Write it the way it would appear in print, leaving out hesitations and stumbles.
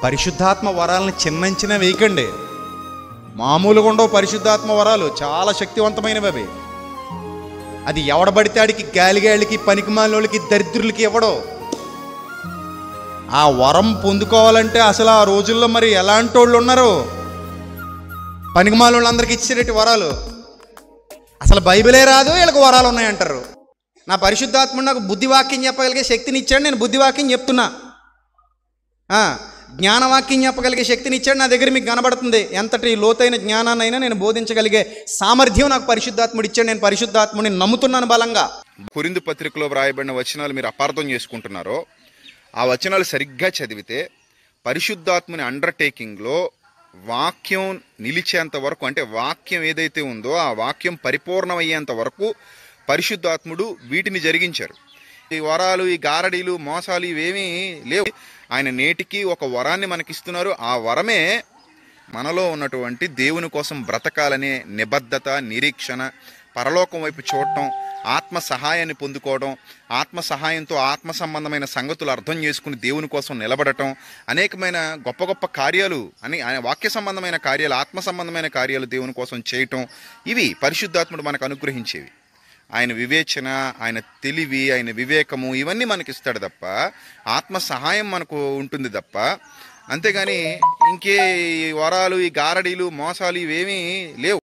పరిశుద్ధాత్మ వరాలను చిన్నంచిన వేయకండి. మామూలుగా ఉండవు పరిశుద్ధాత్మ వరాలు, చాలా శక్తివంతమైనవి అవి. అది ఎవడబడితే ఆడికి, గాలిగాళ్ళకి, పనికిమాలినోళ్ళకి, దరిద్రులకి ఇవ్వడం. ఆ వరం పొందుకోవాలంటే అసలు ఆ రోజుల్లో మరి ఎలాంటి వాళ్ళు ఉన్నారు? పనికిమాలిన వాళ్ళందరికీ ఇచ్చేటి వరాలు. అసలు బైబిలే రాదు, వీళ్ళకి వరాలు ఉన్నాయంటారు. నా పరిశుద్ధాత్ముడు నాకు బుద్ధివాక్యం చెప్పగలిగే శక్తిని ఇచ్చాడు, నేను బుద్ధివాక్యం చెప్తున్నా. జ్ఞానవాక్యం చెప్పగలిగే శక్తిని ఇచ్చాడు, నా దగ్గర మీకు కనబడుతుంది. ఎంతటి లోతైన జ్ఞానాన్నైనా నేను బోధించగలిగే సామర్థ్యం నాకు పరిశుద్ధాత్ముడు ఇచ్చాడు. నేను పరిశుద్ధాత్ముడిని నమ్ముతున్నాను బలంగా. కొరింథీ పత్రికలో వ్రాయబడిన వచనాలు మీరు అపార్థం చేసుకుంటున్నారో, ఆ వచనాలు సరిగ్గా చదివితే పరిశుద్ధాత్ముని అండర్టేకింగ్లో వాక్యం నిలిచేంత వరకు, అంటే వాక్యం ఏదైతే ఉందో ఆ వాక్యం పరిపూర్ణమయ్యేంత వరకు పరిశుద్ధాత్ముడు వీటిని జరిగించారు. ఈ వరాలు, ఈ గారడీలు, మోసాలు ఇవేమీ లేవు. ఆయన నేటికి ఒక వరాన్ని మనకిస్తున్నారు. ఆ వరమే మనలో ఉన్నటువంటి దేవుని కోసం బ్రతకాలనే నిబద్ధత, నిరీక్షణ, పరలోకం వైపు చూడటం, ఆత్మ సహాయాన్ని పొందుకోవడం, ఆత్మ సహాయంతో ఆత్మ సంబంధమైన సంగతులు అర్థం చేసుకుని దేవుని కోసం నిలబడటం, అనేకమైన గొప్ప గొప్ప కార్యాలు అని వాక్య సంబంధమైన కార్యాలు, ఆత్మ సంబంధమైన కార్యాలు దేవుని కోసం చేయటం, ఇవి పరిశుద్ధాత్ముడు మనకు అనుగ్రహించేవి. ఆయన వివేచన, ఆయన తెలివి, ఆయన వివేకము ఇవన్నీ మనకిస్తాడు తప్ప, ఆత్మ సహాయం మనకు ఉంటుంది తప్ప. అంతేగాని ఇంకే వరాలు, ఈ గారడీలు, మోసాలు ఇవేమీ లేవు.